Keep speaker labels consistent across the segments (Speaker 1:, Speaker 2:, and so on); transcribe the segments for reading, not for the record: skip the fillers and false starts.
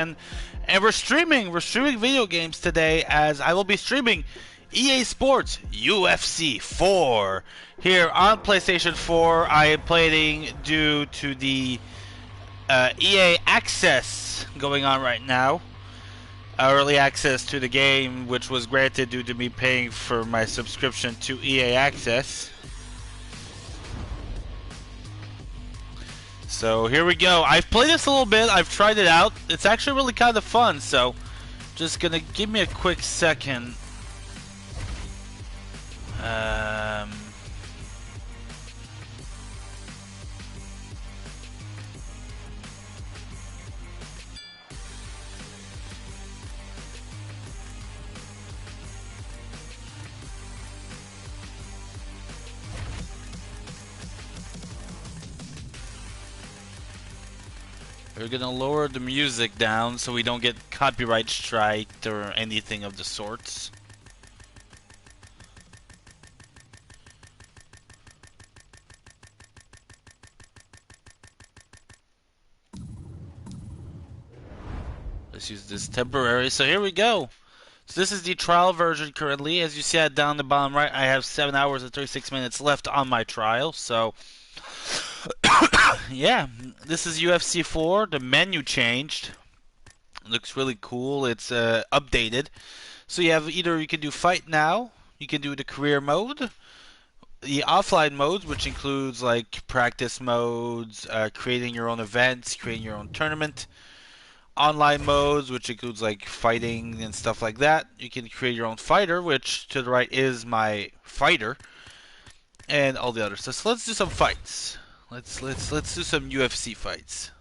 Speaker 1: and we're streaming video games today, as I will be streaming EA Sports UFC 4 here on PlayStation 4. I am playing due to the EA Access going on right now. Early access to the game, which was granted due to me paying for my subscription to EA Access. So here we go. I've played this a little bit. I've tried it out. It's actually really kind of fun. So just gonna give me a quick second. We're gonna lower the music down so we don't get copyright striked or anything of the sorts. Let's use this temporary. So here we go. So this is the trial version currently. As you see down the bottom right, I have 7 hours and 36 minutes left on my trial. So yeah, this is UFC 4. The menu changed. It looks really cool. It's updated. So you can do fight now, you can do the career mode, the offline modes, which includes like practice modes, creating your own events, creating your own tournament, online modes, which includes like fighting and stuff like that. You can create your own fighter, which to the right is my fighter, and all the other stuff. So let's do some fights. Let's do some UFC fights.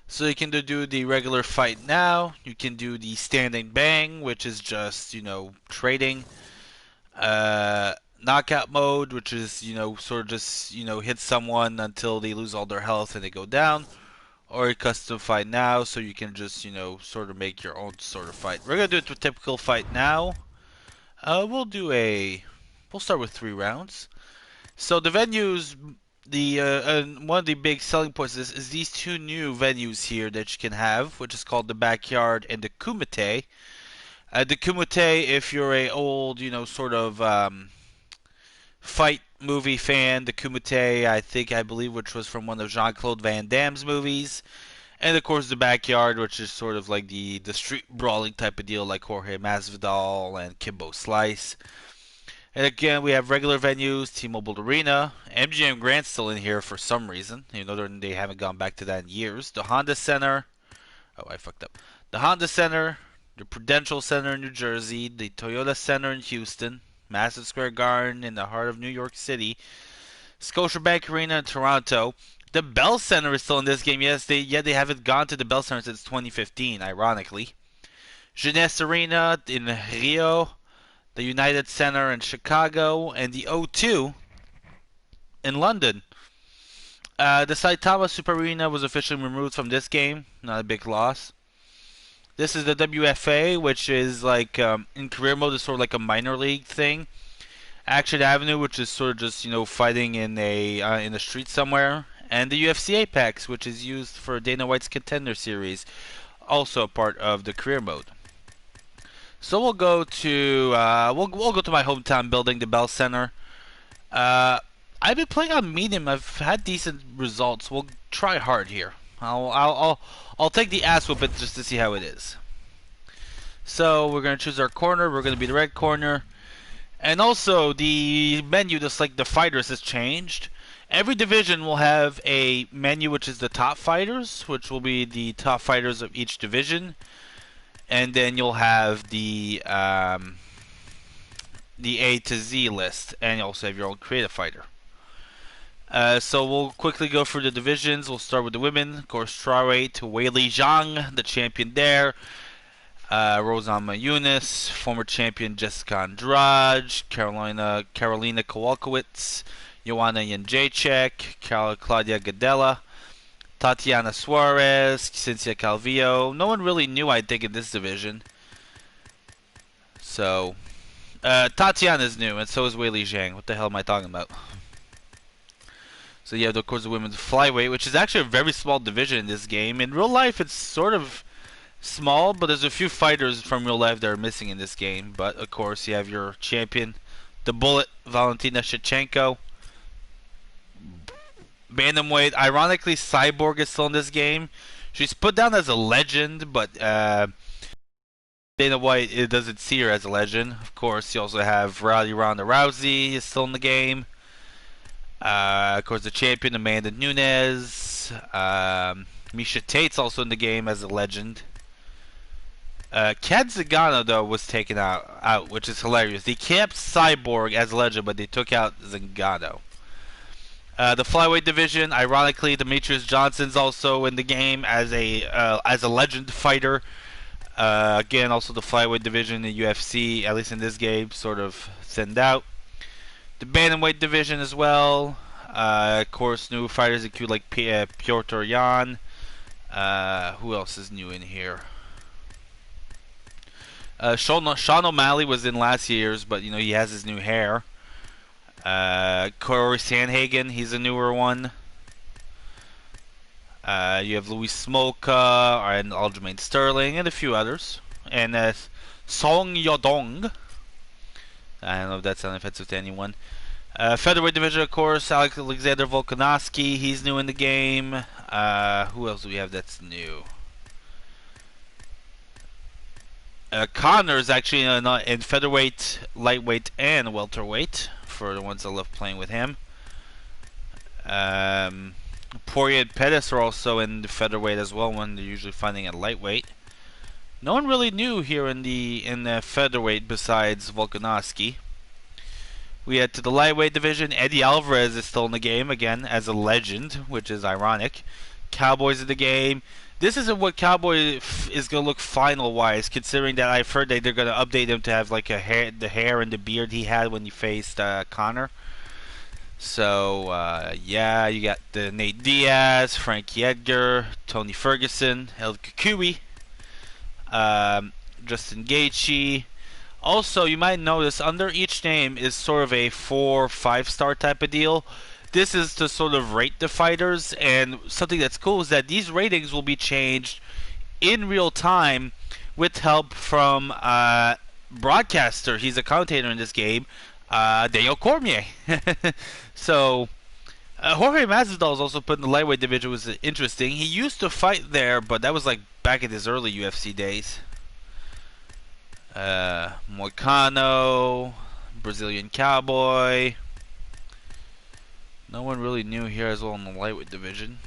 Speaker 1: So you can do the regular fight now. You can do the standing bang, which is just, trading. Knockout mode, which is, sort of just, hit someone until they lose all their health and they go down. Or a custom fight now, so you can just, sort of make your own sort of fight. We're going to do a typical fight now. We'll start with 3 rounds. So the venues, one of the big selling points is these 2 new venues here that you can have, which is called the Backyard and the Kumite. The Kumite, if you're a old, sort of fight movie fan, the Kumite, I believe, which was from one of Jean-Claude Van Damme's movies. And of course the Backyard, which is sort of like the street brawling type of deal, like Jorge Masvidal and Kimbo Slice. And again, we have regular venues, T-Mobile Arena. MGM Grant's still in here for some reason. They haven't gone back to that in years. The Honda Center. Oh, I fucked up. The Honda Center, the Prudential Center in New Jersey, the Toyota Center in Houston, Madison Square Garden in the heart of New York City, Scotiabank Arena in Toronto. The Bell Center is still in this game. Yes, they haven't gone to the Bell Center since 2015, ironically. Jeunesse Arena in Rio, the United Center in Chicago, and the O2 in London. The Saitama Super Arena was officially removed from this game. Not a big loss. This is the WFA, which is like in career mode, is sort of like a minor league thing. Action Avenue, which is sort of just fighting in the street somewhere, and the UFC Apex, which is used for Dana White's Contender Series, also a part of the career mode. So we'll go to we'll go to my hometown building, the Bell Center. I've been playing on medium. I've had decent results. We'll try hard here. I'll take the ass whooping just to see how it is. So we're gonna choose our corner. We're gonna be the red corner, and also the menu, just like the fighters, has changed. Every division will have a menu which is the top fighters, which will be the top fighters of each division. And then you'll have the A to Z list, and you also have your own creative fighter. So we'll quickly go through the divisions. We'll start with the women. Of course, Flyweight, Weili Zhang, the champion there. Rosana Mayunis, former champion Jessica Andrade, Karolina Kowalkiewicz, Joanna Jędrzejczyk, Claudia Gadelha, Tatiana Suarez, Cynthia Calvillo. No one really knew, I think, in this division. So, Tatiana's new, and so is Weili Zhang. What the hell am I talking about? So you have, of course, the women's flyweight, which is actually a very small division in this game. In real life, it's sort of small, but there's a few fighters from real life that are missing in this game. But of course, you have your champion, the Bullet, Valentina Shevchenko. Bantamweight, ironically, Cyborg is still in this game. She's put down as a legend, but Dana White, it doesn't see her as a legend. Of course, you also have Ronda Rousey is still in the game. Of course, the champion Amanda Nunes. Misha Tate's also in the game as a legend. Kat Zingano, though, was taken out, which is hilarious. They kept Cyborg as a legend, but they took out Zingano. The flyweight division, ironically, Demetrius Johnson's also in the game as a legend fighter. Again, also the flyweight division in UFC, at least in this game, sort of thinned out. The bantamweight division as well. Of course, new fighters include like Piotr Jan. Who else is new in here? Sean O'Malley was in last year's, but you know he has his new hair. Corey Sandhagen, he's a newer one. You have Louis Smolka and Aljamain Sterling and a few others. And Song Yodong. I don't know if that's offensive to anyone. Featherweight division, of course, Alexander Volkanovski, he's new in the game. Who else do we have that's new? Connor's actually in featherweight, lightweight, and welterweight for the ones that love playing with him. Poirier and Pettis are also in the featherweight as well, when they're usually fighting at lightweight. No one really new here in the featherweight besides Volkanovski. We head to the lightweight division. Eddie Alvarez is still in the game again as a legend, which is ironic. Cowboys in the game. This isn't what Cowboy is going to look final-wise, considering that I've heard that they're going to update him to have like the hair and the beard he had when he faced Connor. So, yeah, you got the Nate Diaz, Frankie Edgar, Tony Ferguson, El Kukui, Justin Gaethje. Also, you might notice under each name is sort of a 4-5-star type of deal. This is to sort of rate the fighters, and something that's cool is that these ratings will be changed in real time with help from broadcaster. He's a commentator in this game, Daniel Cormier. So, Jorge Masvidal is also put in the lightweight division, which was interesting. He used to fight there, but that was like back in his early UFC days. Moicano, Brazilian Cowboy. No one really new here as well in the lightweight division.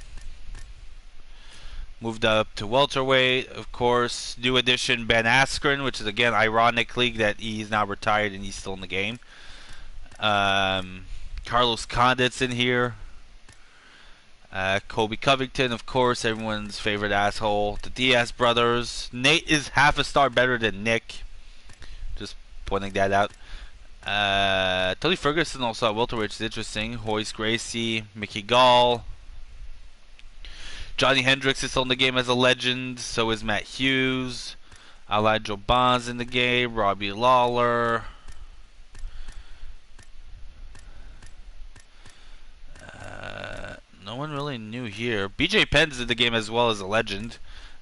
Speaker 1: Moved up to welterweight, of course. New addition Ben Askren, which is again ironically that he's now retired and he's still in the game. Carlos Condit's in here. Colby Covington, of course, everyone's favorite asshole. The Diaz brothers. Nate is half a star better than Nick. Just pointing that out. Tony Ferguson also at welterweight is interesting. Royce Gracie, Mickey Gall. Johnny Hendricks is still in the game as a legend. So is Matt Hughes. Elijah Bonds in the game. Robbie Lawler. No one really new here. BJ Penn's in the game as well as a legend.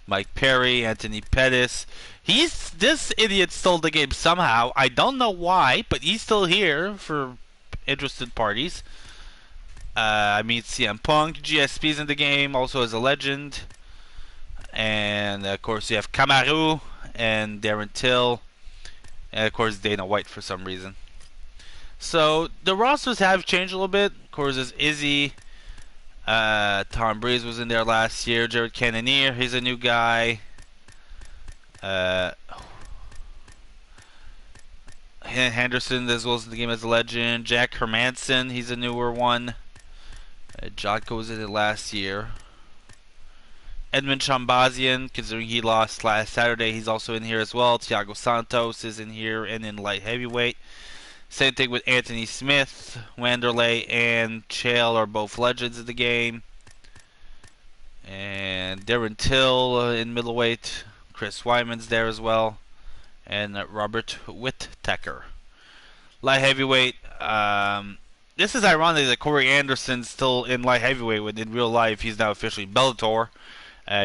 Speaker 1: Mike Perry, Anthony Pettis. This idiot stole the game somehow. I don't know why, but he's still here for interested parties. I mean, CM Punk, GSP's in the game, also as a legend. And of course you have Kamaru and Darren Till. And of course Dana White for some reason. So the rosters have changed a little bit. Of course there's Izzy. Tom Breeze was in there last year. Jared Cannonier, he's a new guy. Henderson as well as in the game as a legend. Jack Hermanson, he's a newer one. Jocko was in it last year. Edmund Shambazian, considering he lost last Saturday, he's also in here as well. Thiago Santos is in here and in light heavyweight. Same thing with Anthony Smith. Wanderlei and Chael are both legends of the game. And Darren Till in middleweight. Chris Wyman's there as well. And Robert Whittaker. Light heavyweight. this is ironic that Corey Anderson's still in light heavyweight when in real life he's now officially in Bellator.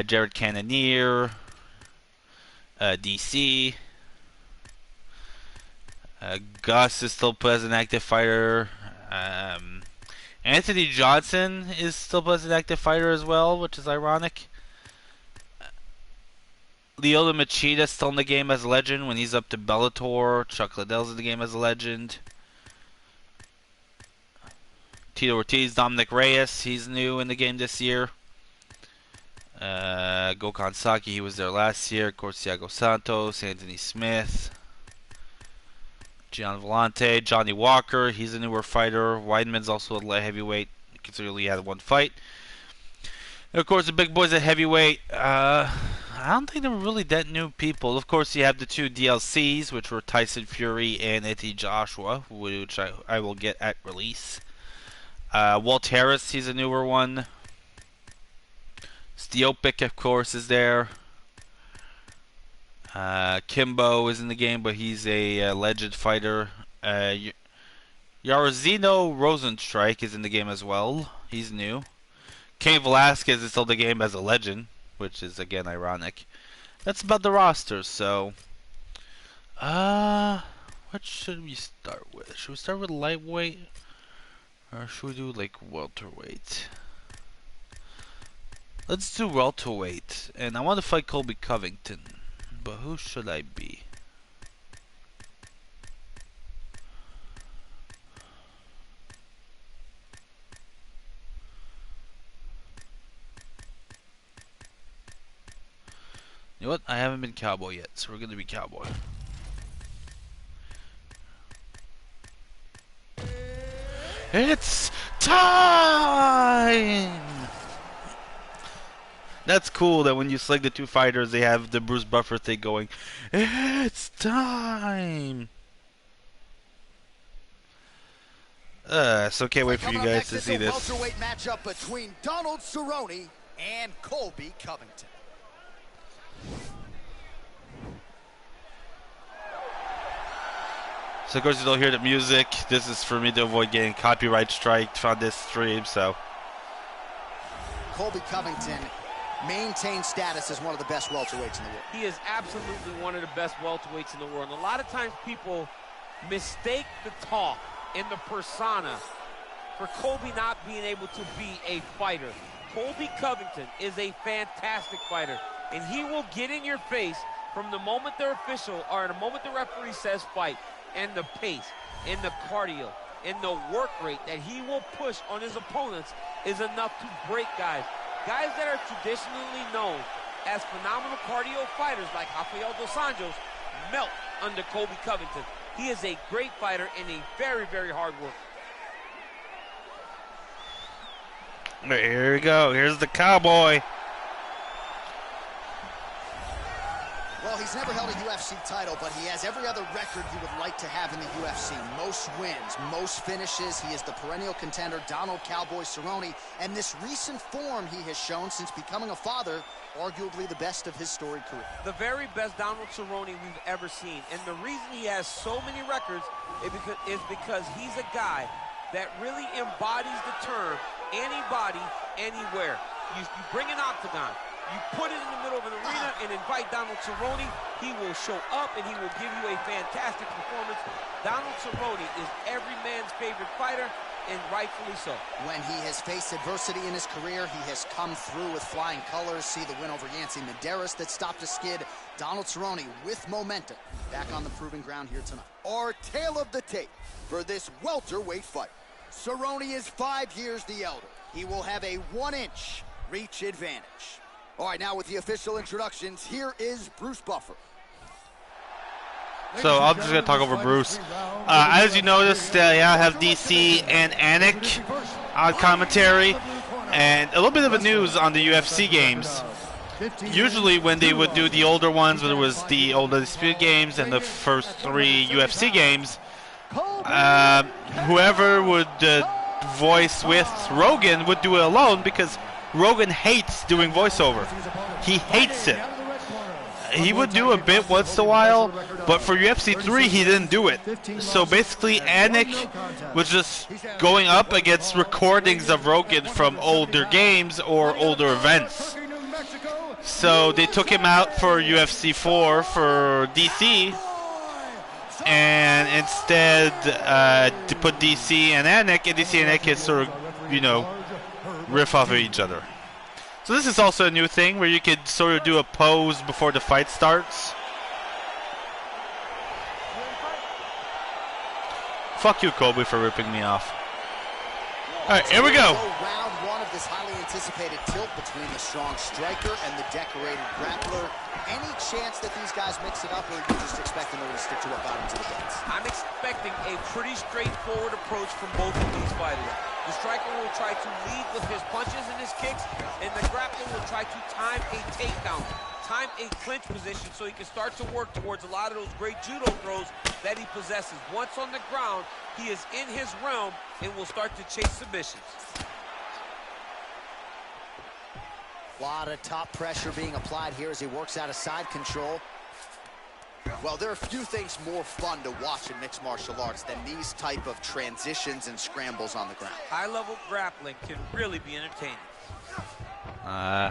Speaker 1: Jared Cannonier, DC. Gus is still as an active fighter. Anthony Johnson is still as an active fighter as well, which is ironic. Lyoto Machida is still in the game as a legend when he's up to Bellator. Chuck Liddell's in the game as a legend. Tito Ortiz, Dominic Reyes, he's new in the game this year. Gokhan Saki, he was there last year. Of course, Thiago Santos, Anthony Smith. Gian Vellante, Johnny Walker, he's a newer fighter. Weidman's also a light heavyweight, considering he had one fight. And of course, the big boys at heavyweight. I don't think there were really that new people. Of course, you have the two DLCs, which were Tyson Fury and Anthony Joshua, which I will get at release. Walt Harris, he's a newer one. Stiopik, of course, is there. Kimbo is in the game, but he's a legend fighter. Yarazino Rosenstrike is in the game as well. He's new. Cain Velasquez is still in the game as a legend, which is again ironic. That's about the roster. So, what should we start with? Should we start with lightweight, or should we do like welterweight? Let's do welterweight, and I want to fight Colby Covington. But who should I be? You know what? I haven't been Cowboy yet, so we're gonna be Cowboy. It's time! That's cool that when you select the two fighters, they have the Bruce Buffer thing going. It's time! So can't wait for you guys to see this.
Speaker 2: Welterweight matchup between Donald Cerrone and Colby Covington.
Speaker 1: So of course you don't hear the music. This is for me to avoid getting copyright striked on this stream, so.
Speaker 2: Colby Covington maintains status as one of the best welterweights in the world.
Speaker 3: He is absolutely one of the best welterweights in the world. And a lot of times people mistake the talk and the persona for Colby not being able to be a fighter. Colby Covington is a fantastic fighter, and he will get in your face from the moment they're official or the moment the referee says fight. And the pace, and the cardio, and the work rate that he will push on his opponents is enough to break guys. Guys that are traditionally known as phenomenal cardio fighters like Rafael dos Anjos melt under Colby Covington. He is a great fighter and a very, very hard worker.
Speaker 1: Here we go. Here's the Cowboy.
Speaker 2: Well, he's never held a UFC title, but he has every other record you would like to have in the UFC. Most wins, most finishes. He is the perennial contender, Donald Cowboy Cerrone. And this recent form he has shown since becoming a father, arguably the best of his storied career.
Speaker 3: The very best Donald Cerrone we've ever seen. And the reason he has so many records is because he's a guy that really embodies the term anybody, anywhere. You bring an octagon. You put it in the middle of an arena and invite Donald Cerrone, he will show up and he will give you a fantastic performance. Donald Cerrone is every man's favorite fighter, and rightfully so. When
Speaker 2: he has faced adversity in his career, he has come through with flying colors. See the win over Yancy Medeiros that stopped a skid. Donald Cerrone with momentum back on the proving ground here tonight. Our tale of the tape for this welterweight fight. Cerrone is 5 years the elder. He will have a 1-inch reach advantage. All right, now with the official introductions, here is Bruce Buffer.
Speaker 1: So I'm just going to talk over Bruce. As you noticed, I have DC and Anik on commentary. And a little bit of a news on the UFC games. Usually when they would do the older ones, whether it was the older Dispute games and the first 3 UFC games, whoever would voice with Rogan would do it alone because Rogan hates doing voiceover. He hates it. he would do a bit once in a while, but for UFC 3 he didn't do it. So basically Anik was just going up against recordings of Rogan from older games or older events. So they took him out for UFC 4 for DC, and instead to put DC and Anik, and DC and Anik is sort of, you know, riff off of each other. So this is also a new thing where you could sort of do a pose before the fight starts. Fuck you, Colby, for ripping me off. Alright, here we go.
Speaker 2: Round one of this highly anticipated tilt between the strong striker and the decorated grappler. Any chance that these guys mix it up, or are you just expecting them to stick to what got them to the dance? I'm expecting a pretty straightforward approach from both of these fighters. The striker will try to lead with his punches and his kicks, and the grappler will try to time a takedown, time a clinch position so he can start to work towards a lot of those great judo throws that he possesses. Once on the ground, he is in his realm and will start to chase submissions. A lot of top pressure being applied here as he works out of side control. Well, there are few things more fun to watch in mixed martial arts than these type of transitions and scrambles on the ground. High-level grappling can really be entertaining. All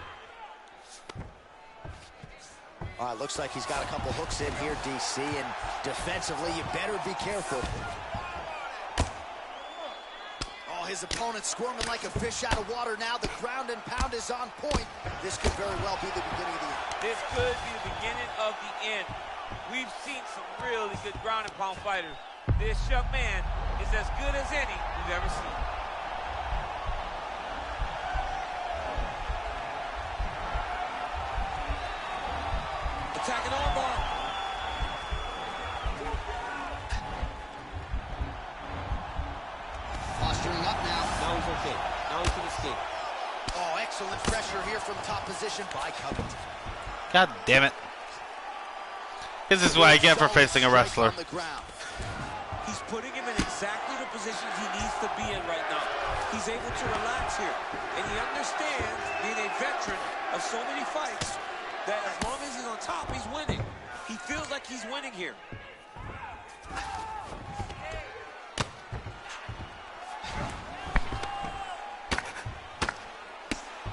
Speaker 2: right, looks like he's got a couple hooks in here, DC, and defensively, you better be careful. Oh, his opponent squirming like a fish out of water now. The ground and pound is on point. This could very well be the beginning of the end. This could be the beginning of the end. We've seen some really good ground and pound fighters. This young man is as good as any we've ever seen. Attacking armbar. Posturing up now. Now he's okay. Now he can escape. Oh, excellent pressure here from top position by Covington.
Speaker 1: God damn it. This is what I get for facing a wrestler.
Speaker 2: He's putting him in exactly the position he needs to be in right now. He's able to relax here, and he understands, being a veteran of so many fights, that as long as he's on top, he's winning. He feels like he's winning here.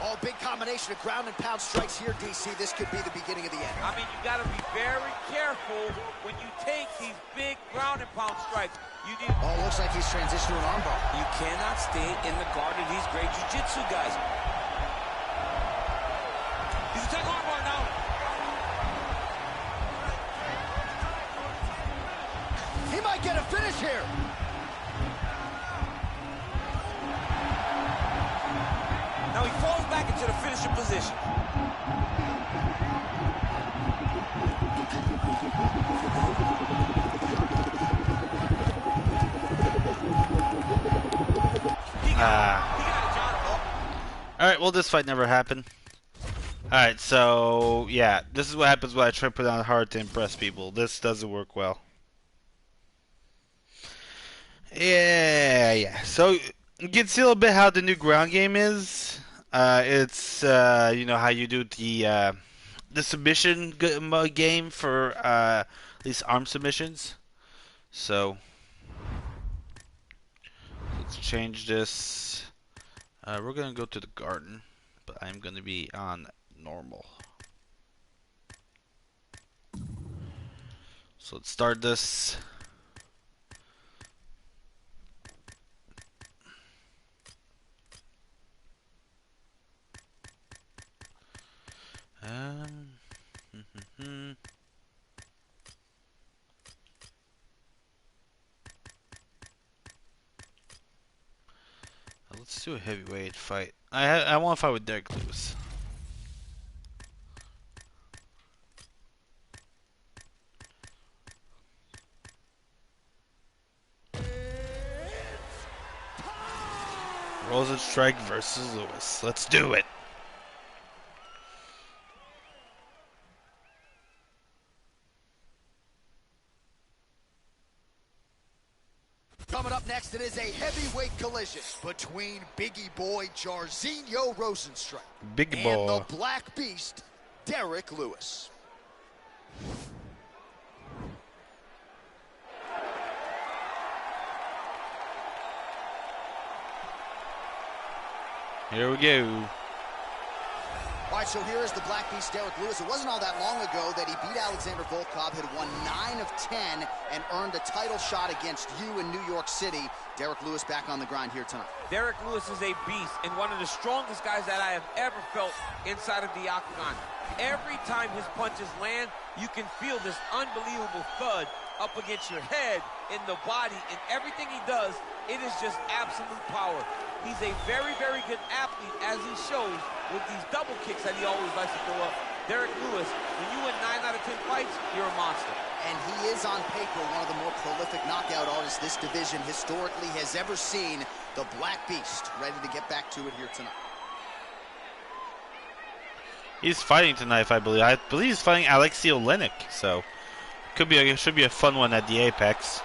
Speaker 2: Oh, big combination of ground and pound strikes here, DC. This could be the beginning of the end. I mean, you got to be very careful when you take these big ground and pound strikes. You need. Oh, looks like he's transitioned to an armbar. You cannot stay in the guard of these great jiu-jitsu guys. He's attacking armbar now. He might get a finish here. Now he falls back into the finishing position.
Speaker 1: Alright, well, this fight never happened. Alright, so, yeah, this is what happens when I try to put on hard to impress people. This doesn't work well. Yeah. So, you can see a little bit how the new ground game is. It's, you know, how you do the submission game for, at least arm submissions. So, let's change this. We're going to go to the garden, but I'm going to be on normal. So let's start this. Let's do a heavyweight fight. I want to fight with Derrick Lewis. Rosenstrike versus Lewis. Let's do it.
Speaker 2: Coming up next, it is a heavyweight collision between Biggie Boy Jairzinho Rosenstrike
Speaker 1: Big boy
Speaker 2: and the Black Beast, Derrick Lewis.
Speaker 1: Here we go.
Speaker 2: All right, so here is the Black Beast, Derrick Lewis. It wasn't all that long ago that he beat Alexander Volkov, had won 9 of 10, and earned a title shot against you in New York City. Derrick Lewis back on the grind here tonight.
Speaker 3: Derrick Lewis is a beast and one of the strongest guys that I have ever felt inside of the octagon. Every time his punches land, you can feel this unbelievable thud up against your head, in the body, and everything he does, it is just absolute power. He's a very, very good athlete, as he shows with these double kicks that he always likes to throw up. Derrick Lewis, when you win 9 out of 10 fights, you're a monster.
Speaker 2: And he is on paper one of the more prolific knockout artists this division historically has ever seen. The Black Beast, ready to get back to it here tonight.
Speaker 1: He's fighting tonight, I believe. I believe he's fighting Alexei Olenek, so should be a fun one at the Apex.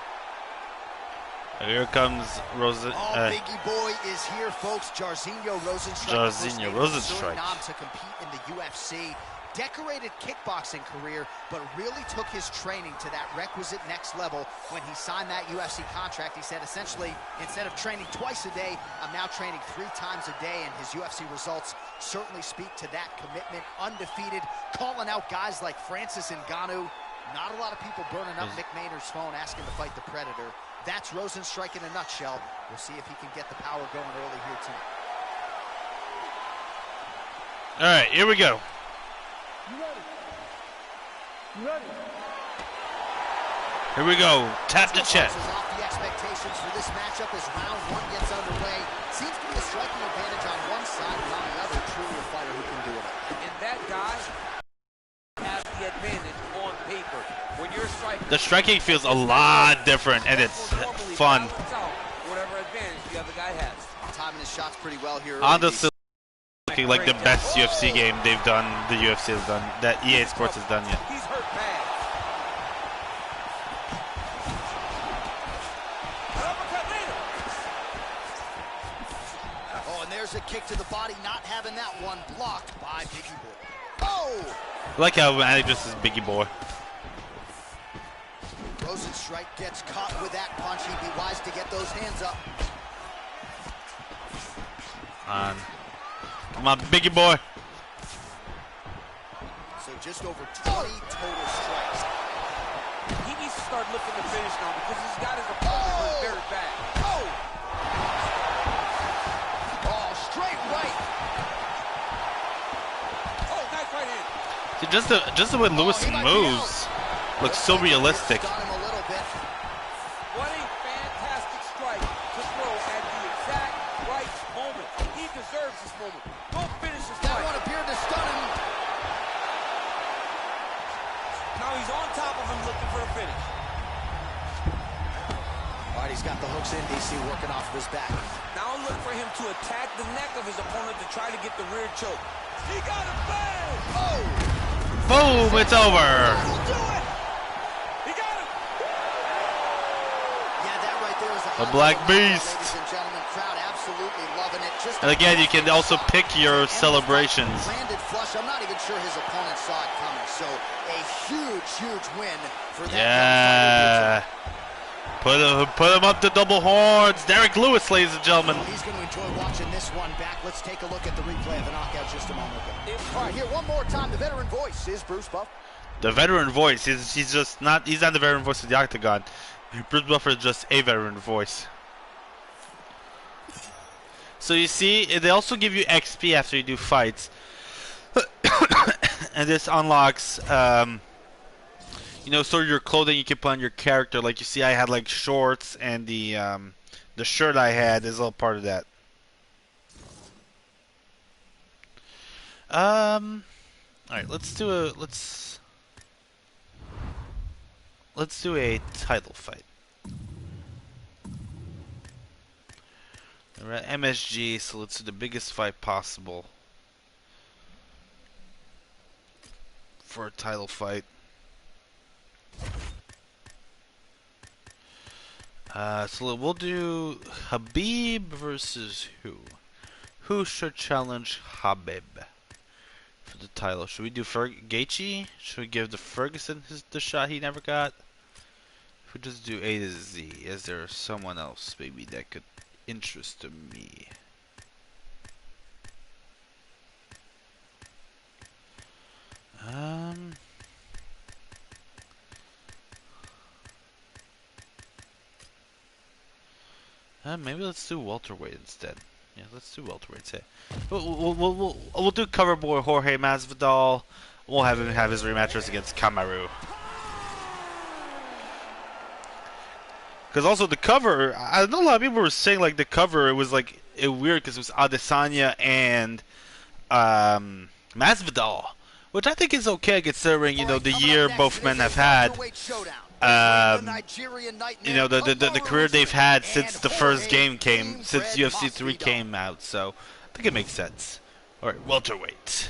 Speaker 1: Here comes Rosen.
Speaker 2: Biggie Boy is here, folks. Jairzinho Rozenstruik.
Speaker 1: Jairzinho Rozenstruik
Speaker 2: to compete in the UFC. Decorated kickboxing career, but really took his training to that requisite next level when he signed that UFC contract. He said, essentially, instead of training twice a day, I'm now training 3 times a day, and his UFC results certainly speak to that commitment. Undefeated, calling out guys like Francis Ngannou. Not a lot of people burning up Mick Maynard's phone asking to fight the Predator. That's Rozenstruik in a nutshell. We'll see if he can get the power going early here tonight.
Speaker 1: All right, here we go.
Speaker 4: You ready? You ready?
Speaker 1: Here we go. Tap the chest.
Speaker 2: Off the expectations for this matchup as round 1 gets underway. Seems to be a striking advantage on one side, and on the other, truly a fighter who can do it.
Speaker 3: And that guy has the advantage on paper. When you're striking,
Speaker 1: The striking feels a lot different, and it's fun.
Speaker 3: Whatever advantage the other guy has.
Speaker 2: Timing his shots pretty well here.
Speaker 1: Honestly, looking like the best UFC game they've done, the UFC has done, that EA Sports has done yet.
Speaker 3: He's hurt bad.
Speaker 2: Oh, and there's a kick to the body, not having that one blocked by Biggie Boy. Oh!
Speaker 1: I like how Manny just is Biggie Boy.
Speaker 2: Rozenstruik gets caught with that punch. He'd be wise to get those hands up.
Speaker 1: Come on, Biggie Boy.
Speaker 2: So just over 20 total strikes.
Speaker 3: He needs to start looking to finish now because he's got his opponent hurt very bad.
Speaker 2: Oh! Oh, straight right.
Speaker 3: Oh, nice right hand.
Speaker 1: See, just the way Lewis moves looks so realistic.
Speaker 2: Stun him a little bit.
Speaker 3: What a fantastic strike to throw at the exact right moment. He deserves this moment. Go finish this
Speaker 2: That
Speaker 3: fight.
Speaker 2: one appeared to stun him.
Speaker 3: Now he's on top of him looking for a finish.
Speaker 2: All right, he's got the hooks in, DC, working off of his back.
Speaker 3: Now look for him to attack the neck of his opponent to try to get the rear choke. He got him bang!
Speaker 2: Oh!
Speaker 1: Boom, it's over.
Speaker 3: He'll do it! He got him!
Speaker 2: Yeah, that right there is
Speaker 1: The Black Beast.
Speaker 2: Ladies and gentlemen, crowd absolutely loving it. Just
Speaker 1: And again, you can also pick your celebrations.
Speaker 2: Landed flush. I'm not even sure his opponent saw it coming. So a huge, huge win for that young
Speaker 1: Yeah.
Speaker 2: fighter.
Speaker 1: Put him up to double horns. Derrick Lewis, ladies and gentlemen.
Speaker 2: He's going to enjoy watching this one back. Let's take a look at the replay of the knockout just a moment ago. All right, here one more time. The veteran voice is Bruce Buff.
Speaker 1: The veteran voice. He's just not. He's not the veteran voice of the octagon. Bruce Buffer is just a veteran voice. So you see, they also give you XP after you do fights, and this unlocks, you know, sort of your clothing you can put on your character. Like you see, I had like shorts, and the shirt I had is all part of that. All right, let's do a title fight. We're at MSG, so let's do the biggest fight possible for a title fight. So we'll do Habib versus who? Who should challenge Habib for the title? Should we do Gaethje? Should we give the Ferguson the shot he never got? If we just do A to Z, is there someone else maybe that could interest me? Um. Maybe let's do welterweight instead. Yeah, let's do welterweight. Say, we'll do cover boy Jorge Masvidal. We'll have him have his rematches against Kamaru. Because also the cover, I know a lot of people were saying like the cover it was like weird because it was Adesanya and Masvidal, which I think is okay considering the year both men have had. The career they've had since the first game came, since UFC 3 came out, so I think it makes sense. Alright, welterweight.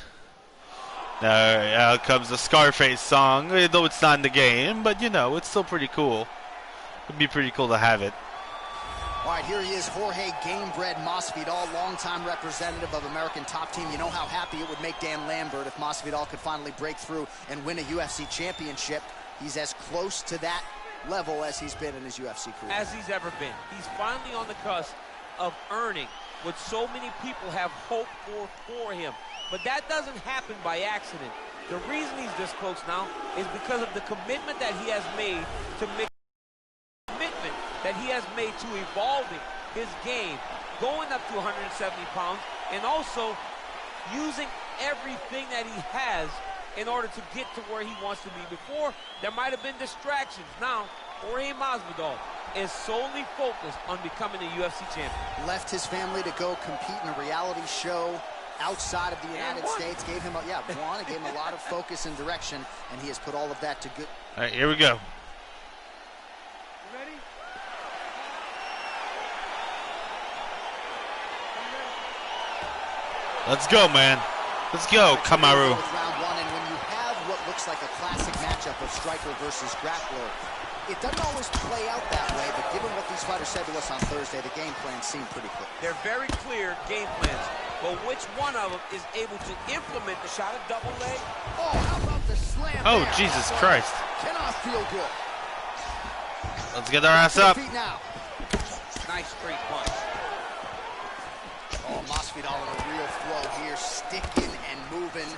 Speaker 1: Now comes the Scarface song, though it's not in the game, but it's still pretty cool. It'd be pretty cool to have it.
Speaker 2: All right, here he is, Jorge Gamebred Masvidal, longtime representative of American Top Team. You know how happy it would make Dan Lambert if Masvidal could finally break through and win a UFC championship. He's as close to that level as he's been in his UFC career.
Speaker 3: As he's ever been. He's finally on the cusp of earning what so many people have hoped for him. But that doesn't happen by accident. The reason he's this close now is because of the commitment that he has made to evolving his game, going up to 170 pounds, and also using everything that he has in order to get to where he wants to be. Before, there might have been distractions. Now, Jorge Masvidal is solely focused on becoming a UFC champion.
Speaker 2: Left his family to go compete in a reality show outside of the United States. Gave him it gave him a lot of focus and direction, and he has put all of that to good.
Speaker 1: All right, here we go.
Speaker 4: Ready?
Speaker 1: Let's go, man. Let's go, Kamaru.
Speaker 2: Round one, and when you have what looks like a classic matchup of striker versus grappler, it doesn't always play out that way, but given what these fighters said to us on Thursday, the game plan seemed pretty clear.
Speaker 3: They're very clear game plans, but which one of them is able to implement the shot of double leg?
Speaker 2: Oh, how about the slam?
Speaker 1: Oh,
Speaker 2: there?
Speaker 1: Jesus Christ.
Speaker 2: Cannot feel good.
Speaker 1: Let's get our ass up.
Speaker 2: Now.
Speaker 3: Nice straight punch.
Speaker 2: Oh, Masvidal in a real flow here, sticking and moving.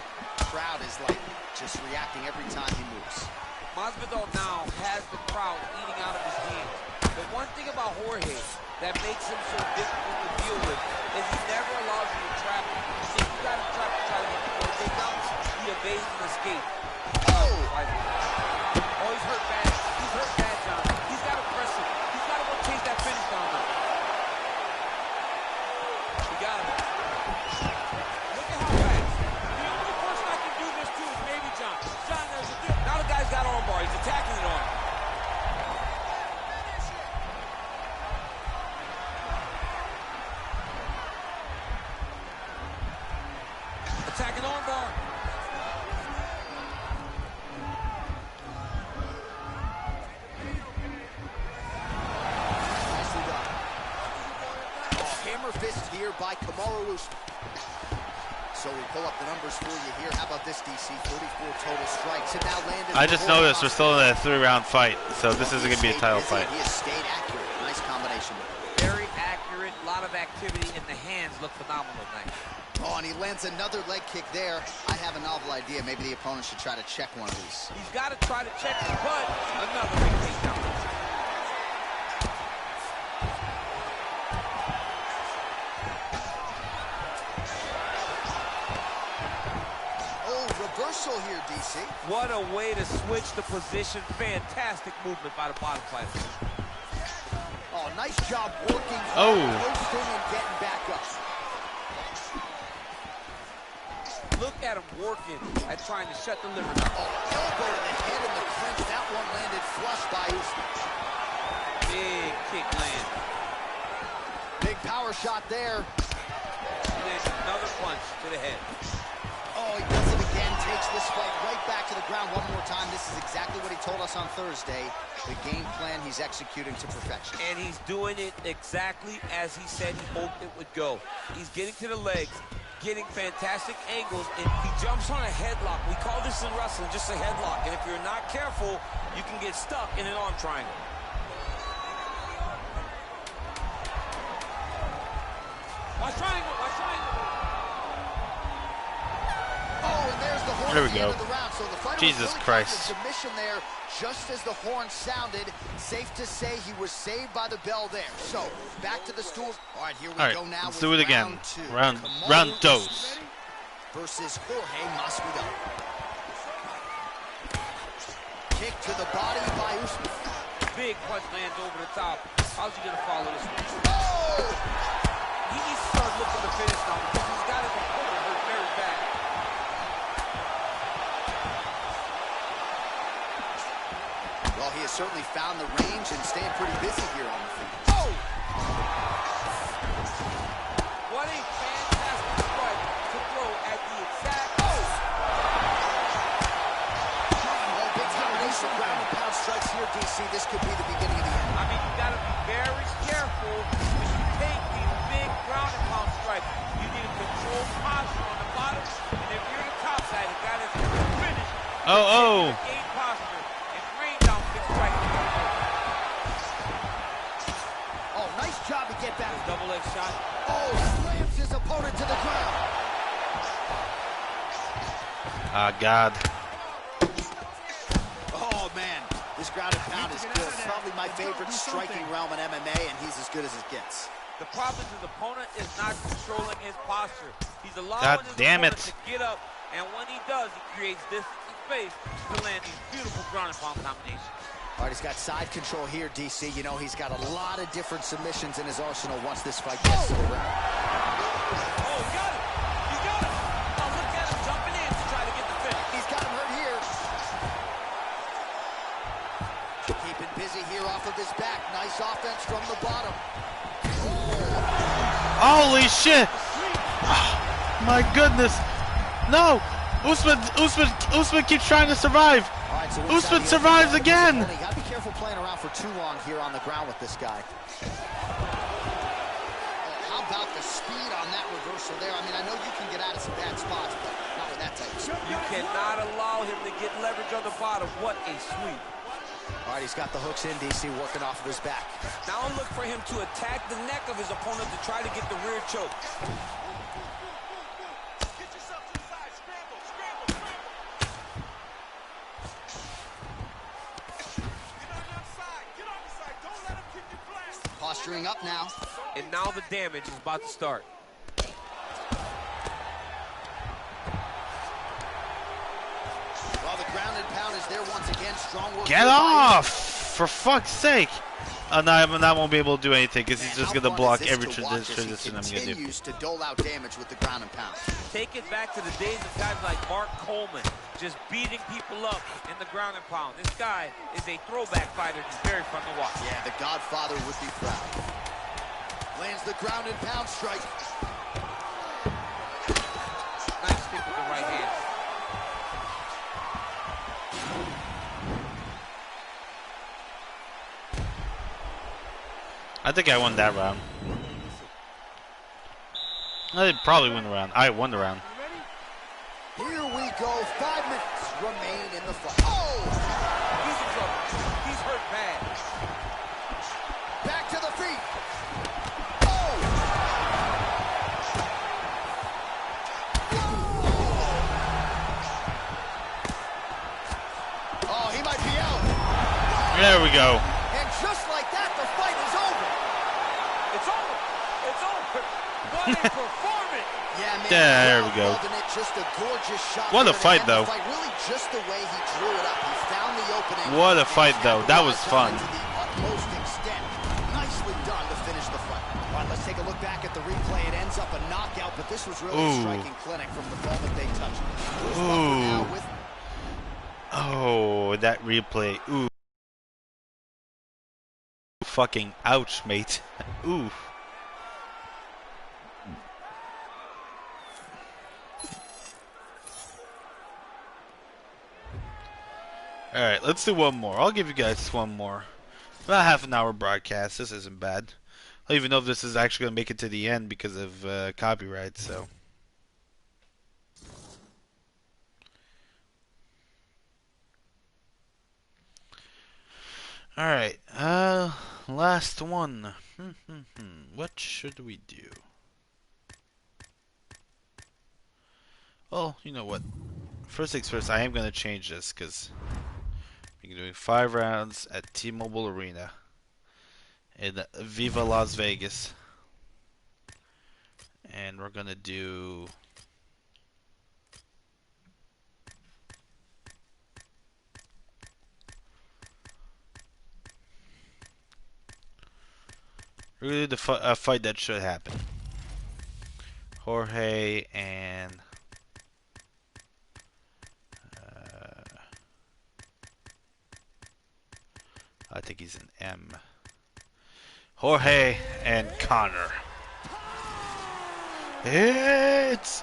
Speaker 2: Crowd is like just reacting every time he moves.
Speaker 3: Masvidal now has the crowd eating out of his hands. The one thing about Jorge that makes him so difficult to deal with is he never allows you to trap him. If you got him trapped to try to get the takedowns, he evades and escapes. Oh, he's hurt bad. He's hurt bad, John. He's got to press him. He's got to go chase that finish down now. He got him. Look at how fast. The only person I can do this to is maybe John. John, there's a difference. Now the guy's got armbar. He's attacking it on. Attacking armbar.
Speaker 2: Nicely done. Oh, hammer fist here by Kamaru Usman. So we pull up the numbers for you here. How about this, DC? 44 total strikes. And now landed.
Speaker 1: I just noticed we're still in a 3-round fight, so this isn't going to be a title fight.
Speaker 2: He has stayed accurate. Nice combination.
Speaker 3: Very accurate. A lot of activity, and the hands look phenomenal tonight.
Speaker 2: Oh, and he lands another leg kick there. I have a novel idea. Maybe the opponent should try to check one of these.
Speaker 3: He's got to try to check it, but another big takedown.
Speaker 2: Oh, reversal here, DC.
Speaker 3: What a way to switch the position. Fantastic movement by the bottom fighter.
Speaker 2: Oh, nice job working, posting and getting back up.
Speaker 3: Look at him working at trying to shut the liver down.
Speaker 2: Oh, elbow to the head in the clinch. That one landed flush by Usman.
Speaker 3: Big kick land.
Speaker 2: Big power shot there.
Speaker 3: And then another punch to the head.
Speaker 2: Oh, he does it again. Takes this fight right back to the ground one more time. This is exactly what he told us on Thursday. The game plan he's executing to perfection.
Speaker 3: And he's doing it exactly as he said he hoped it would go. He's getting to the legs, getting fantastic angles, and he jumps on a headlock. We call this in wrestling just a headlock. And if you're not careful, you can get stuck in an arm triangle. Watch triangle, watch triangle.
Speaker 2: Oh, and there's the horn
Speaker 1: There we
Speaker 2: at the
Speaker 1: go.
Speaker 2: end of the round. So the fighter
Speaker 1: Jesus
Speaker 2: was really
Speaker 1: Christ.
Speaker 2: submission there just as the horn sounded. Safe to say he was saved by the bell there. So back to the stools. All right, here we go now.
Speaker 1: Let's
Speaker 2: with
Speaker 1: do it again.
Speaker 2: round two.
Speaker 1: Round dos.
Speaker 2: Versus Jorge Masvidal. Kick to the body by Usman.
Speaker 3: Big punch lands over the top. How's he gonna follow this one?
Speaker 2: Oh!
Speaker 3: He needs to start looking to finish now because he's got his opponent hurt very bad.
Speaker 2: Well, he has certainly found the range and staying pretty busy here on the feet. Oh!
Speaker 3: What a fantastic strike to throw at the exact. Oh!
Speaker 2: Well, big combination of ground and pound strikes here, DC. This could be the beginning of the end.
Speaker 3: I mean, you gotta be very careful when you take these big ground and pound strikes. You need a controlled posture on the bottom, and if you're the top side, the guy that's gonna finish. Gain posture and rain down big strikes.
Speaker 2: Oh, nice job to get back.
Speaker 3: Double leg shot.
Speaker 2: Oh, slams his opponent to the ground.
Speaker 1: Ah, God.
Speaker 2: Oh, man. This ground and pound is good. Probably my favorite striking realm in MMA, and he's as good as it gets.
Speaker 3: The problem is his opponent is not controlling his posture. He's allowing
Speaker 1: God
Speaker 3: his
Speaker 1: damn
Speaker 3: opponent
Speaker 1: it.
Speaker 3: to get up, and when he does, he creates distance and space to land these beautiful ground and pound combinations.
Speaker 2: All right, he's got side control here, DC. You know, he's got a lot of different submissions in his arsenal once this fight gets to the ground.
Speaker 3: Oh, he got it. He got it. Now look at him jumping in to try to get the finish.
Speaker 2: He's got him hurt here. Keeping busy here off of his back. Nice offense from the bottom.
Speaker 1: Holy shit! Oh, my goodness! No! Usman keeps trying to survive.
Speaker 2: All right, so
Speaker 1: Usman survives again.
Speaker 2: You gotta be careful playing around for too long here on the ground with this guy. How about the speed on that reversal there? I mean, I know you can get out of some bad spots, but not with that type of speed.
Speaker 3: You cannot allow him to get leverage on the bottom. What a sweep.
Speaker 2: All right, he's got the hooks in, DC, working off of his back.
Speaker 3: Now look for him to attack the neck of his opponent to try to get the rear choke.
Speaker 4: Get yourself to the side. Scramble, scramble, scramble. Get on the other side. Get on the side. Don't let him kick you flat.
Speaker 2: Posturing up now.
Speaker 3: And now the damage is about to start.
Speaker 2: While the ground and pound is there once again, strong work.
Speaker 1: Get off! For fuck's sake! No, I won't be able to do anything because he's just gonna block every transition I'm gonna do.
Speaker 2: Continues to dole out damage with the ground and pound.
Speaker 3: Take it back to the days of guys like Mark Coleman, just beating people up in the ground and pound. This guy is a throwback fighter. He's very fun to watch.
Speaker 2: Yeah, the Godfather would be proud. Lands the ground and pound strike.
Speaker 3: Nice kick with the right hand.
Speaker 1: I think I won that round. I did probably win the round. I won the round.
Speaker 2: Here we go. 5 minutes remain in the fight. Oh!
Speaker 3: He's in trouble. He's hurt bad.
Speaker 2: Back to the feet. Oh! Oh, he might be out.
Speaker 1: There we go.
Speaker 2: And just like that, the fight is over.
Speaker 3: It's over. It's over. What a performance.
Speaker 2: Yeah, man.
Speaker 1: There we go.
Speaker 2: Just a gorgeous shot.
Speaker 1: What a
Speaker 2: there to
Speaker 1: fight,
Speaker 2: end the
Speaker 1: though.
Speaker 2: fight. Really just the way he drew it up. He found the opening.
Speaker 1: What a fight, though. That was fun.
Speaker 2: To the utmost extent. Nicely done to finish the fight. All right, let's take a look back at the replay. It ends up a knockout, but this was really a striking clinic from the moment they touched it. Bruce Buffer now with
Speaker 1: Oh, that replay. Ooh. Fucking ouch, mate. Ooh. Alright, let's do one more. I'll give you guys one more. About half an hour broadcast. This isn't bad. I don't even know if this is actually going to make it to the end because of copyright, so. Alright, last one. What should we do? Well, you know what? First things first, I am gonna change this because we're doing 5 rounds at T-Mobile Arena in Viva Las Vegas, and we're gonna do. We're gonna do the fight that should happen. Jorge and I think he's an M. Jorge and Connor. It's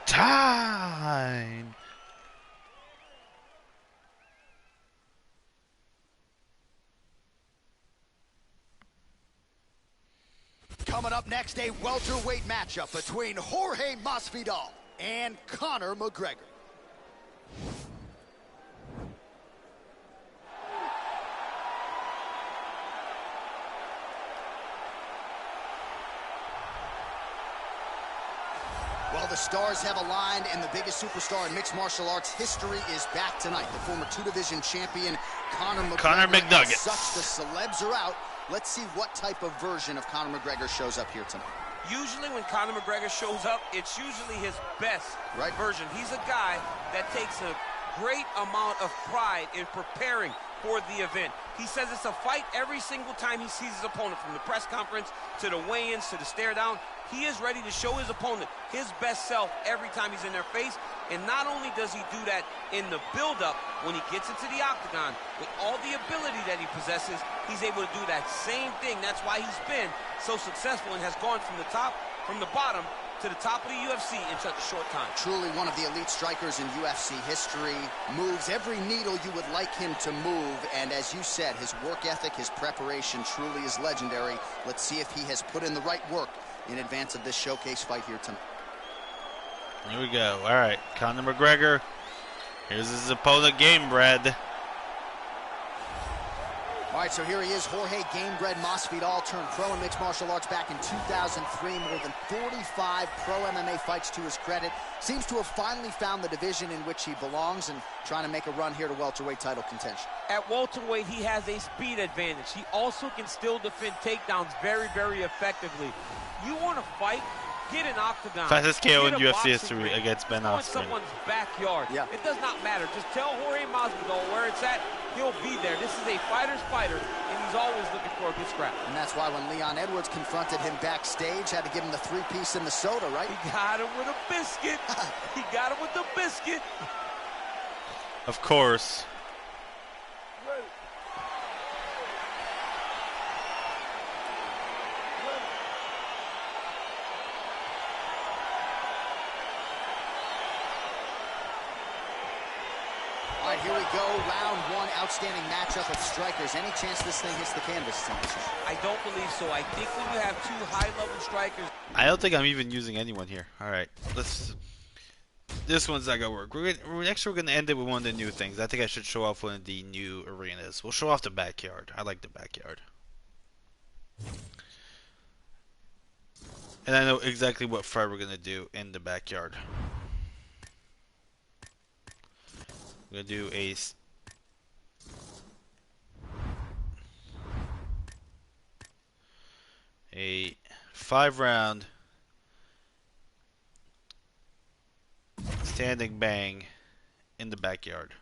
Speaker 1: time.
Speaker 2: Coming up next, a welterweight matchup between Jorge Masvidal and Conor McGregor. Well, the stars have aligned, and the biggest superstar in mixed martial arts history is back tonight. The former 2-division champion, Conor McGregor. As such, the celebs are out. Let's see what type of version of Conor McGregor shows up here tonight.
Speaker 3: Usually when Conor McGregor shows up, it's usually his best version. He's a guy that takes a great amount of pride in preparing for the event. He says it's a fight every single time he sees his opponent, from the press conference to the weigh-ins to the stare down. He is ready to show his opponent his best self every time he's in their face. And not only does he do that in the build-up, when he gets into the octagon, with all the ability that he possesses, he's able to do that same thing. That's why he's been so successful and has gone from the bottom to the top of the UFC in such a short time.
Speaker 2: Truly one of the elite strikers in UFC history. Moves every needle you would like him to move. And as you said, his work ethic, his preparation truly is legendary. Let's see if he has put in the right work in advance of this showcase fight here tonight.
Speaker 1: Here we go. All right, Conor McGregor. Here's his opponent, Gamebred.
Speaker 2: All right, so here he is, Jorge Gamebred Masvidal, turned pro in mixed martial arts back in 2003. More than 45 pro MMA fights to his credit. Seems to have finally found the division in which he belongs and trying to make a run here to welterweight title contention.
Speaker 3: At welterweight, he has a speed advantage. He also can still defend takedowns very, very effectively. You want to fight? Get an octagon.
Speaker 1: Fastest KO in UFC history against Ben Askren.
Speaker 3: Someone's backyard. Yeah. It does not matter. Just tell Jorge Masvidal where it's at. He'll be there. This is a fighter's fighter, and he's always looking for a good scrap.
Speaker 2: And that's why when Leon Edwards confronted him backstage, had to give him the 3-piece and the soda, right?
Speaker 3: He got him with a biscuit. He got him with the biscuit.
Speaker 1: Of course.
Speaker 2: All right, here we go. Round one, outstanding matchup of strikers. Any chance this thing hits the canvas tonight?
Speaker 3: I don't believe so. I think when you have two high-level strikers.
Speaker 1: I don't think I'm even using anyone here. All right, let's. This one's not gonna work. Next, we're gonna end it with one of the new things. I think I should show off one of the new arenas. We'll show off the backyard. I like the backyard. And I know exactly what fight we're gonna do in the backyard. We're gonna do a 5-round standing bang in the backyard,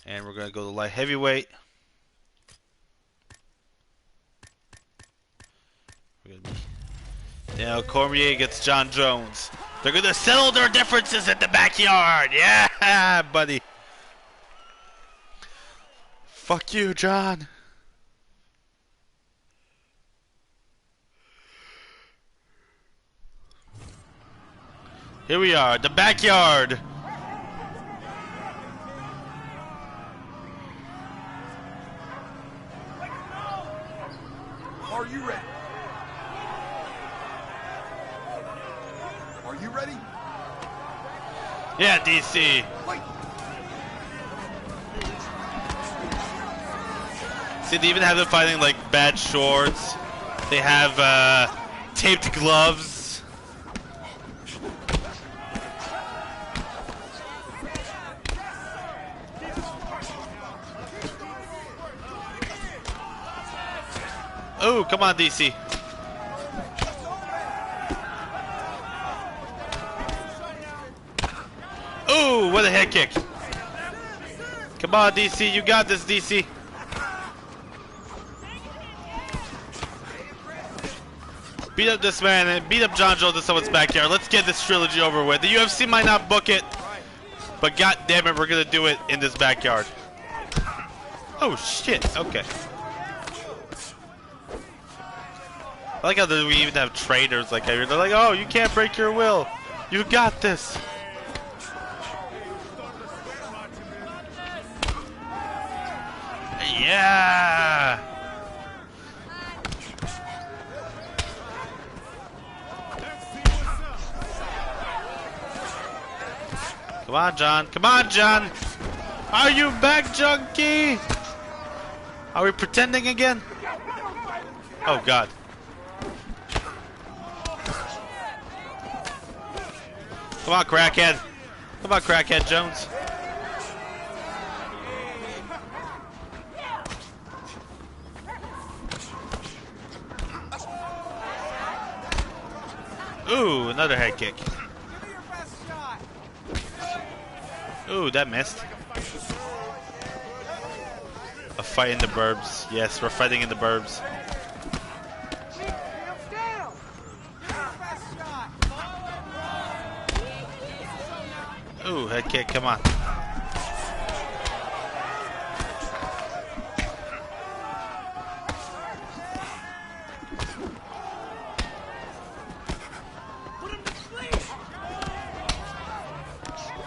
Speaker 1: and we're gonna go to light heavyweight. We're gonna be Daniel Cormier against John Jones. They're gonna settle their differences in the backyard. Yeah, buddy. Fuck you, John. Here we are, the backyard.
Speaker 4: Are you ready? Are you ready?
Speaker 1: Yeah, DC.
Speaker 4: Wait.
Speaker 1: See, they even have them fighting like bad shorts. They have taped gloves. Oh, come on, DC. Oh, what a head kick. Come on, DC. You got this, DC. Beat up this man and beat up John Jones in someone's backyard. Let's get this trilogy over with. The UFC might not book it, but god damn it, we're gonna do it in this backyard. Oh shit, okay. I like how we even have trainers like here. They're like, oh, you can't break your will. You got this. Yeah. Come on, John. Come on, John. Are you back, junkie? Are we pretending again? Oh, God. Come on, crackhead. Come on, crackhead Jones. Ooh, another head kick. Ooh, that missed. A fight in the burbs. Yes, we're fighting in the burbs. Ooh, head kick, come on.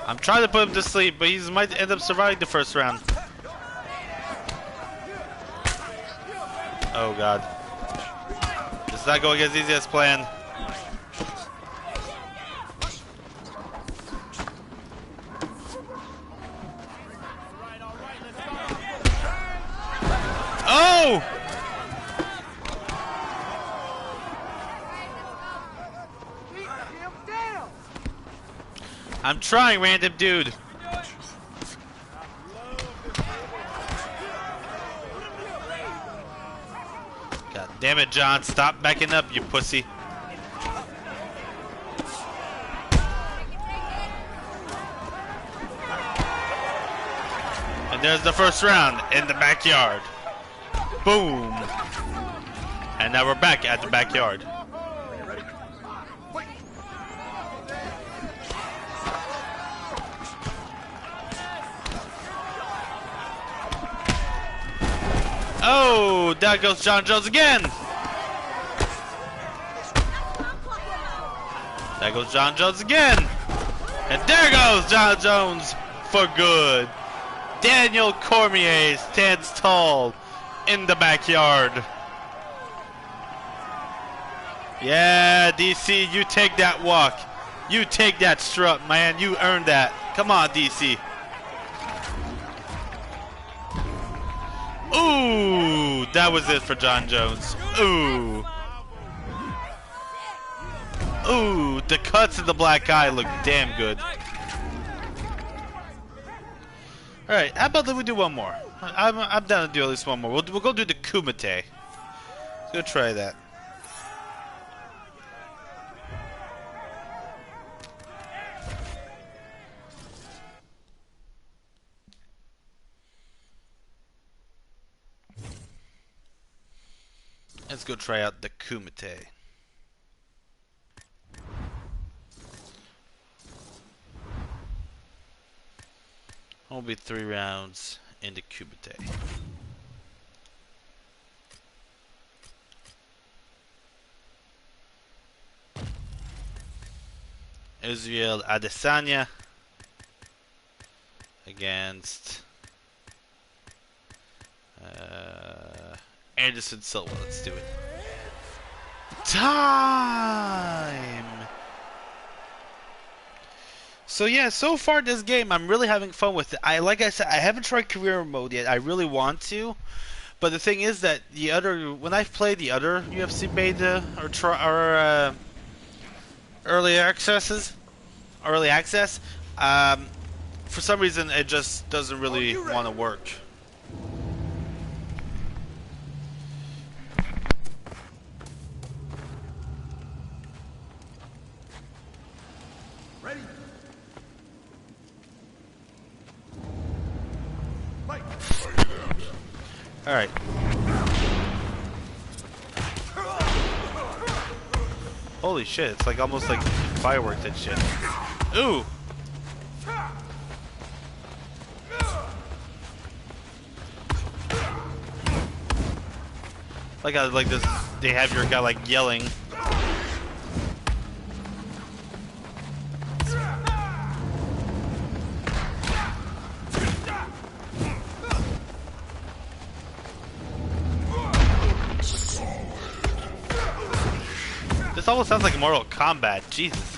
Speaker 1: I'm trying to put him to sleep, but he might end up surviving the first round. Oh god. It's not going as easy as planned. Oh! I'm trying, random dude. God damn it, John. Stop backing up, you pussy. And there's the first round in the backyard. Boom. And now we're back at the backyard. Oh, there goes John Jones again. There goes John Jones again. And there goes John Jones for good. Daniel Cormier stands tall in the backyard. Yeah, DC, you take that walk. You take that strut, man. You earned that. Come on, DC. Ooh, that was it for John Jones. Ooh. Ooh, the cuts in the black eye look damn good. Alright, how about we do one more? I'm down to do at least one more. We'll go do the Kumite. Let's go try that. Let's go try out the Kumite. It'll be 3 rounds in the Kumite. Israel Adesanya against Anderson Silva. Let's do it. Time! So yeah, so far this game, I'm really having fun with it. Like I said, I haven't tried career mode yet. I really want to, but the thing is that when I've played the other UFC beta or early access, for some reason it just doesn't really want to work. Alright. Holy shit, it's like almost like fireworks and shit. Ooh! Like this, they have your guy like yelling. This almost sounds like Mortal Kombat. Jesus.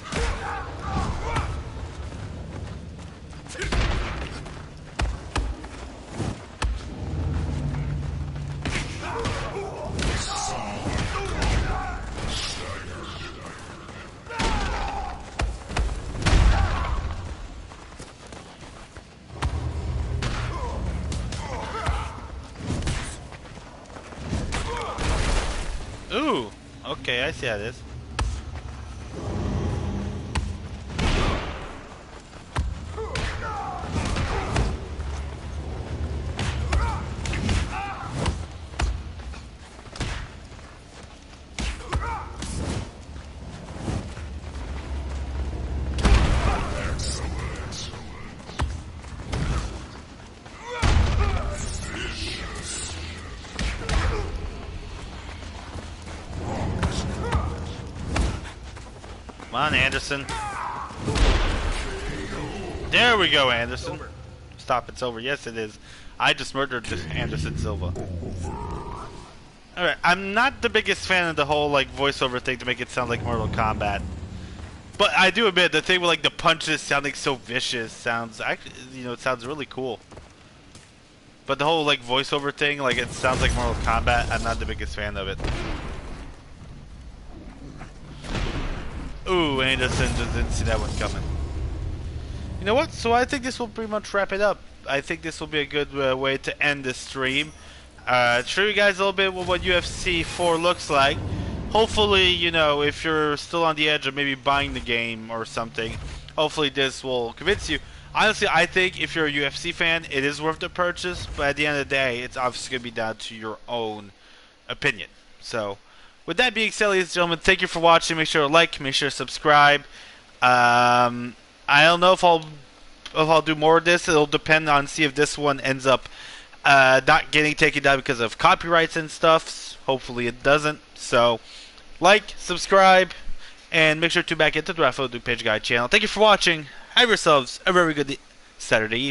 Speaker 1: Ooh, okay, I see how it is. Come on, Anderson. There we go, Anderson. Stop, it's over. Yes, it is. I just murdered Anderson Silva. Alright, I'm not the biggest fan of the whole like voiceover thing to make it sound like Mortal Kombat. But I do admit the thing with like the punches sounding so vicious sounds actually, you know, it sounds really cool. But the whole like voiceover thing, like it sounds like Mortal Kombat, I'm not the biggest fan of it. Ooh, Anderson just didn't see that one coming. You know what? So I think this will pretty much wrap it up. I think this will be a good way to end this stream. Show you guys a little bit what UFC 4 looks like. Hopefully, you know, if you're still on the edge of maybe buying the game or something, hopefully this will convince you. Honestly, I think if you're a UFC fan, it is worth the purchase. But at the end of the day, it's obviously going to be down to your own opinion. So, with that being said, ladies and gentlemen, thank you for watching. Make sure to like, make sure to subscribe. I don't know if I'll do more of this. It'll depend on see if this one ends up not getting taken down because of copyrights and stuff. Hopefully it doesn't. So, like, subscribe, and make sure to tune back into the Rafael Duke Page Guide channel. Thank you for watching. Have yourselves a very good Saturday evening.